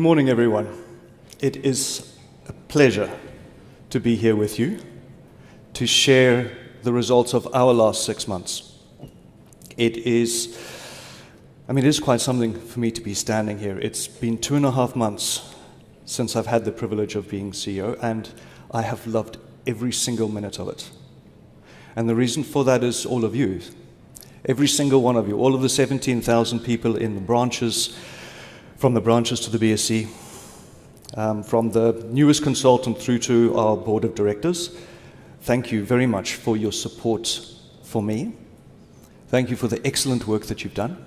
morning, everyone. It is a pleasure to be here with you to share the results of our last 6 months. It is quite something for me to be standing here. It's been 2.5 months since I've had the privilege of being CEO, and I have loved every single minute of it. And the reason for that is all of you. Every single one of you, all of the 17,000 people in the branches, from the branches to the BSC, from the newest consultant through to our board of directors, thank you very much for your support for me. Thank you for the excellent work that you've done.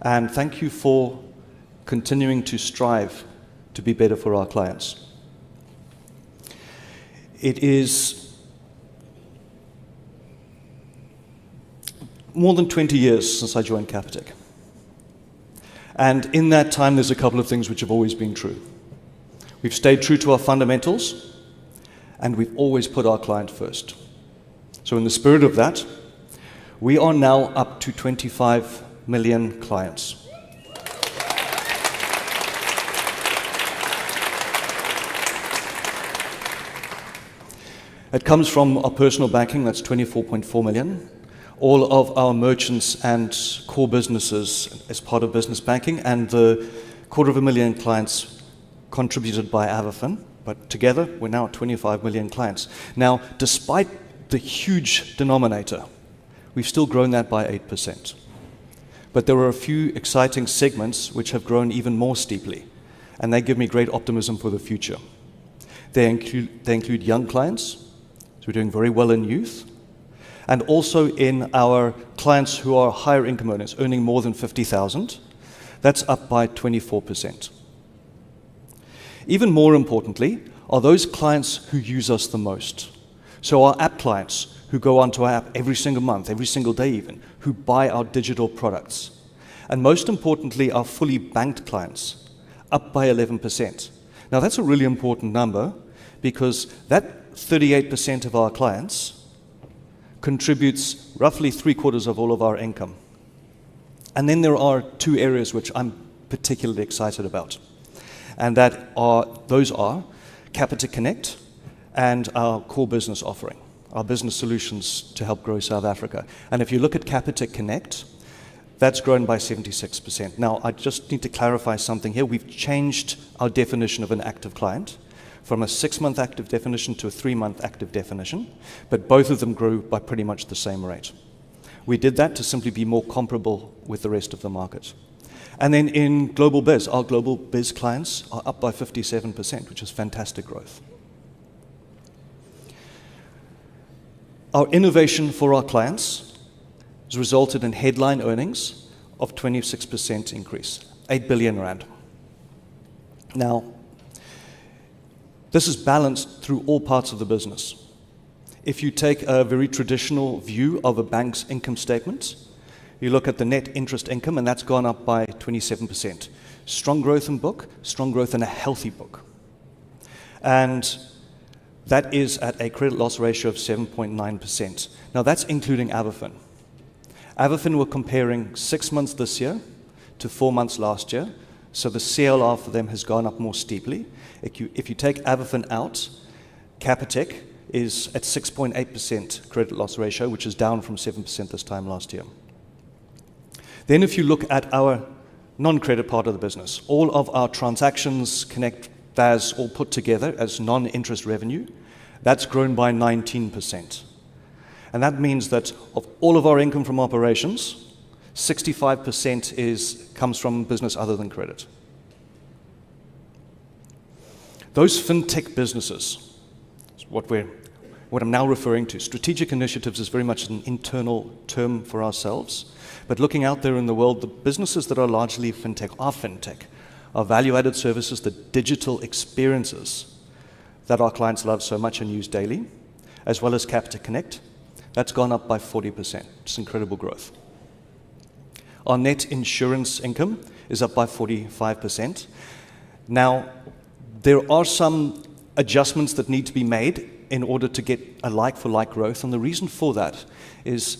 And thank you for continuing to strive to be better for our clients. It is more than 20 years since I joined Capitec. And in that time, there's a couple of things which have always been true. We've stayed true to our fundamentals, and we've always put our client first. So in the spirit of that, we are now up to 25 million clients. It comes from our personal banking, that's 24.4 million. All of our merchants and core businesses as part of business banking, and the 250,000 clients contributed by Avafin. But together, we're now at 25 million clients. Now, despite the huge denominator, we've still grown that by 8%. But there are a few exciting segments which have grown even more steeply, and they give me great optimism for the future. They include young clients, so we're doing very well in youth, and also in our clients who are higher income earners, earning more than 50,000. That's up by 24%. Even more importantly are those clients who use us the most. So our app clients who go onto our app every single month, every single day even, who buy our digital products. And most importantly, our fully banked clients, up by 11%. Now that's a really important number because that 38% of our clients contributes roughly 3/4 of all of our income. And then there are two areas which I'm particularly excited about. And those are Capitec Connect and our core business offering, our business solutions to help grow South Africa. And if you look at Capitec Connect, that's grown by 76%. Now, I just need to clarify something here. We've changed our definition of an active client from a 6-month active definition to a 3-month active definition, but both of them grew by pretty much the same rate. We did that to simply be more comparable with the rest of the market. And then in Global Biz, our Global Biz clients are up by 57%, which is fantastic growth. Our innovation for our clients has resulted in headline earnings of 26% increase, 8 billion rand. Now, this is balanced through all parts of the business. If you take a very traditional view of a bank's income statement, you look at the net interest income, and that's gone up by 27%. Strong growth in book, strong growth in a healthy book. And that is at a credit loss ratio of 7.9%. Now that's including Avafin. Avafin, we're comparing 6 months this year to 4 months last year, so the CLR for them has gone up more steeply. If you take Avafin out, Capitec is at 6.8% credit loss ratio, which is down from 7% this time last year. Then if you look at our non-credit part of the business, all of our transactions, Connect, VAS, all put together as non-interest revenue, that's grown by 19%. And that means that of all of our income from operations, 65% comes from business other than credit. Those fintech businesses, what I'm now referring to, strategic initiatives is very much an internal term for ourselves. But looking out there in the world, the businesses that are largely fintech, are value-added services, the digital experiences that our clients love so much and use daily, as well as Capitec Connect. That's gone up by 40%. It's incredible growth. Our net insurance income is up by 45%. Now, there are some adjustments that need to be made in order to get a like-for-like growth, and the reason for that is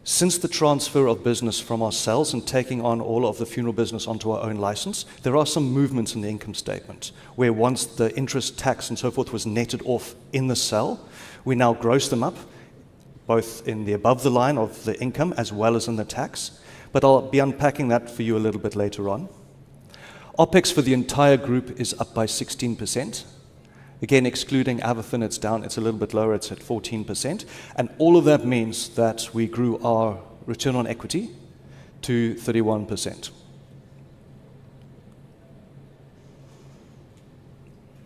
Since the transfer of business from ourselves and taking on all of the funeral business onto our own license, there are some movements in the income statement where once the interest, tax, and so forth was netted off in the cell, we now gross them up, both in the above the line of the income as well as in the tax. But I'll be unpacking that for you a little bit later on. OPEX for the entire group is up by 16%. Again, excluding Avafin, it's down, it's a little bit lower, it's at 14%. And all of that means that we grew our return on equity to 31%.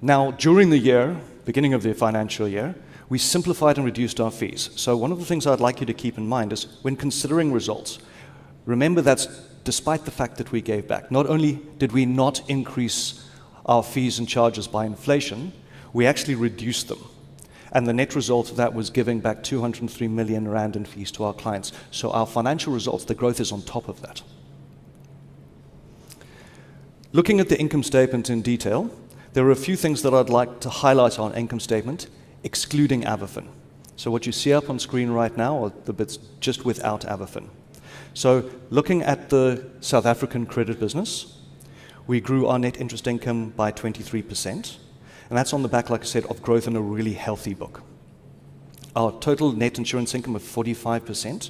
Now, during the year, beginning of the financial year, we simplified and reduced our fees. So one of the things I'd like you to keep in mind is when considering results, remember that's despite the fact that we gave back. Not only did we not increase our fees and charges by inflation, we actually reduced them. And the net result of that was giving back 203 million rand in fees to our clients. So our financial results, the growth is on top of that. Looking at the income statement in detail, there are a few things that I'd like to highlight on income statement, excluding Avafin. So what you see up on screen right now are the bits just without Avafin. So looking at the South African credit business, we grew our net interest income by 23%. And that's on the back, like I said, of growth in a really healthy book. Our total net insurance income of 45%,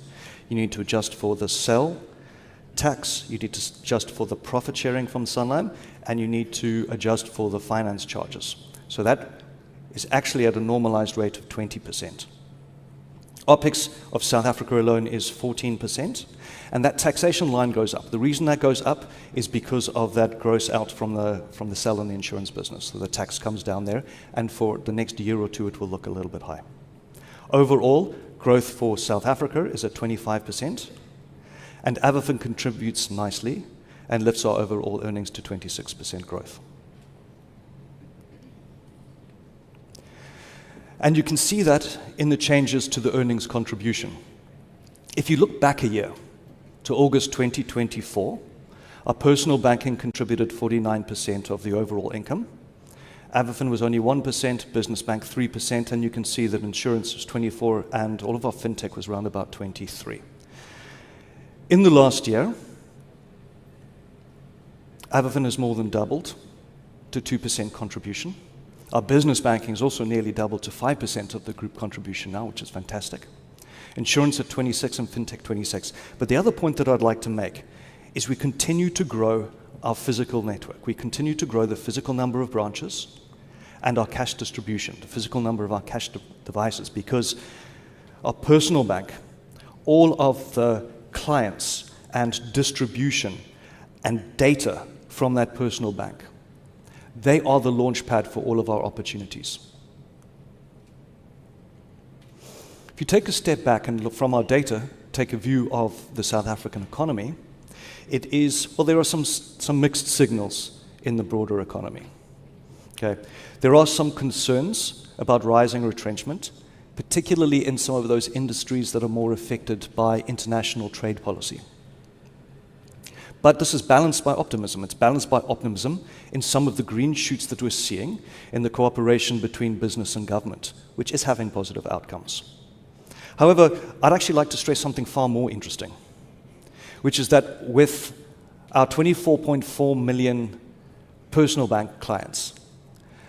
you need to adjust for the cell tax, you need to adjust for the profit sharing from Sanlam, and you need to adjust for the finance charges. So that is actually at a normalized rate of 20%. OPEX of South Africa alone is 14%, and that taxation line goes up. The reason that goes up is because of that gross out from the cell and the insurance business. So the tax comes down there, and for the next year or two, it will look a little bit high. Overall, growth for South Africa is at 25%, and Avafin contributes nicely and lifts our overall earnings to 26% growth. And you can see that in the changes to the earnings contribution. If you look back a year to August 2024, our personal banking contributed 49% of the overall income. Avafin was only 1%, business bank 3%, and you can see that insurance was 24%, and all of our fintech was around about 23%. In the last year, Avafin has more than doubled to 2% contribution. Our business banking has also nearly doubled to 5% of the group contribution now, which is fantastic. Insurance at 26 and fintech 26. But the other point that I'd like to make is we continue to grow our physical network. We continue to grow the physical number of branches and our cash distribution, the physical number of our cash devices, because our personal bank, all of the clients and distribution and data from that personal bank, they are the launch pad for all of our opportunities. If you take a step back and look from our data, take a view of the South African economy, it is, well, there are some mixed signals in the broader economy. Okay. There are some concerns about rising retrenchment, particularly in some of those industries that are more affected by international trade policy. But this is balanced by optimism. It's balanced by optimism in some of the green shoots that we're seeing in the cooperation between business and government, which is having positive outcomes. However, I'd actually like to stress something far more interesting, which is that with our 24.4 million personal bank clients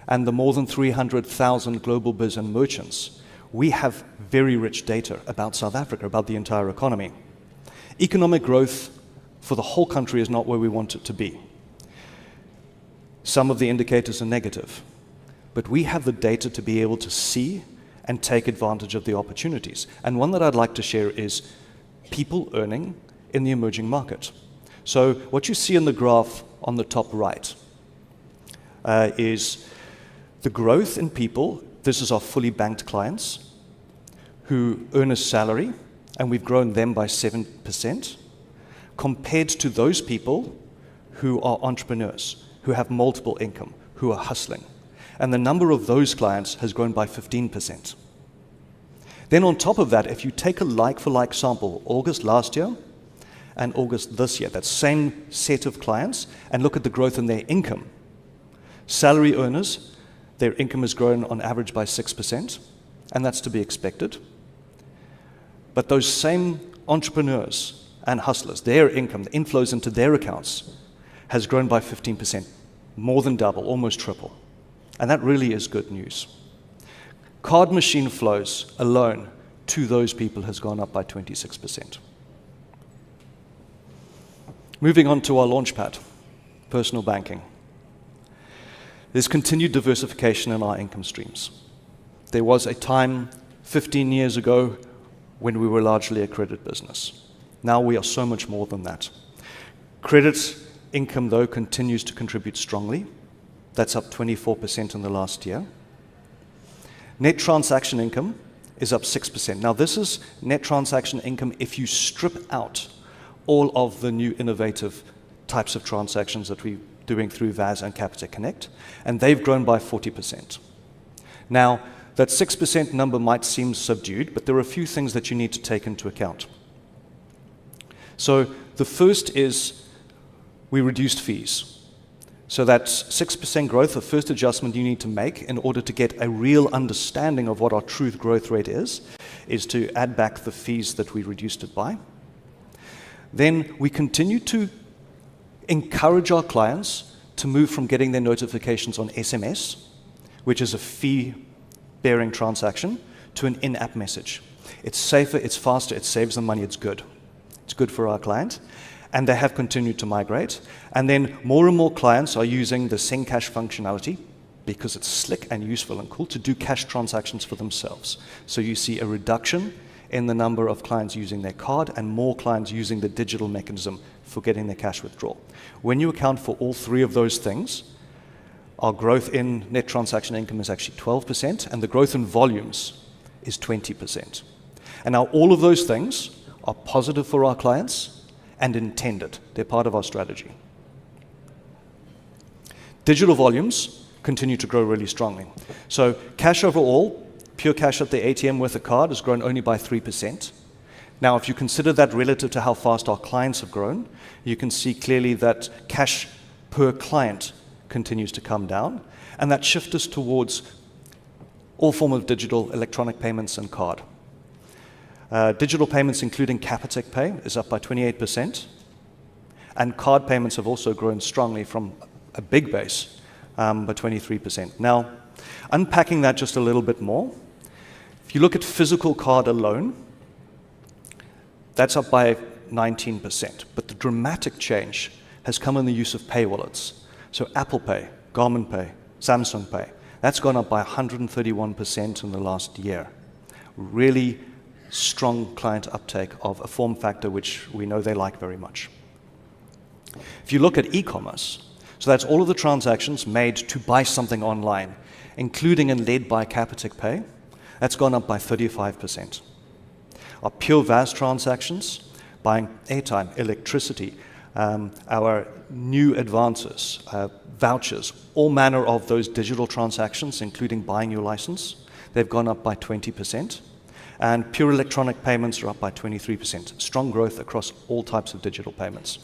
and the more than 300,000 global biz and merchants, we have very rich data about South Africa, about the entire economy. Economic growth for the whole country is not where we want it to be. Some of the indicators are negative, but we have the data to be able to see and take advantage of the opportunities. And one that I'd like to share is people earning in the emerging market. So what you see in the graph on the top right is the growth in people. This is our fully banked clients who earn a salary, and we've grown them by 7%, compared to those people who are entrepreneurs, who have multiple income, who are hustling. And the number of those clients has grown by 15%. Then on top of that, if you take a like-for-like sample, August last year and August this year, that same set of clients, and look at the growth in their income. Salary earners, their income has grown on average by 6%, and that's to be expected. But those same entrepreneurs and hustlers, their income, the inflows into their accounts, has grown by 15%, more than double, almost triple. And that really is good news. Card machine flows alone to those people has gone up by 26%. Moving on to our launchpad, personal banking. There's continued diversification in our income streams. There was a time 15 years ago when we were largely a credit business. Now we are so much more than that. Credit income, though, continues to contribute strongly. That's up 24% in the last year. Net transaction income is up 6%. Now, this is net transaction income if you strip out all of the new innovative types of transactions that we're doing through VAS and Capitec Connect, and they've grown by 40%. Now, that 6% number might seem subdued, but there are a few things that you need to take into account. So the first is we reduced fees. So that's 6% growth, the first adjustment you need to make in order to get a real understanding of what our true growth rate is to add back the fees that we reduced it by. Then we continue to encourage our clients to move from getting their notifications on SMS, which is a fee-bearing transaction, to an in-app message. It's safer, it's faster, it saves them money, it's good. It's good for our client. And they have continued to migrate. And then more and more clients are using the Send Cash functionality because it's slick and useful and cool to do cash transactions for themselves. So you see a reduction in the number of clients using their card and more clients using the digital mechanism for getting their cash withdrawal. When you account for all three of those things, our growth in net transaction income is actually 12%, and the growth in volumes is 20%. And now all of those things are positive for our clients and intended. They're part of our strategy. Digital volumes continue to grow really strongly. So cash overall, pure cash at the ATM with a card has grown only by 3%. Now, if you consider that relative to how fast our clients have grown, you can see clearly that cash per client continues to come down, and that shifts us towards all form of digital electronic payments and card. Digital payments, including Capitec Pay, is up by 28%, and card payments have also grown strongly from a big base by 23%. Now, unpacking that just a little bit more, if you look at physical card alone, that's up by 19%, but the dramatic change has come in the use of pay wallets. So Apple Pay, Garmin Pay, Samsung Pay, that's gone up by 131% in the last year. Really strong client uptake of a form factor which we know they like very much. If you look at e-commerce, so that's all of the transactions made to buy something online, including and led by Capitec Pay, that's gone up by 35%. Our pure VAS transactions, buying airtime, electricity, our new advances, vouchers, all manner of those digital transactions, including buying your license, they've gone up by 20%. And pure electronic payments are up by 23%. Strong growth across all types of digital payments.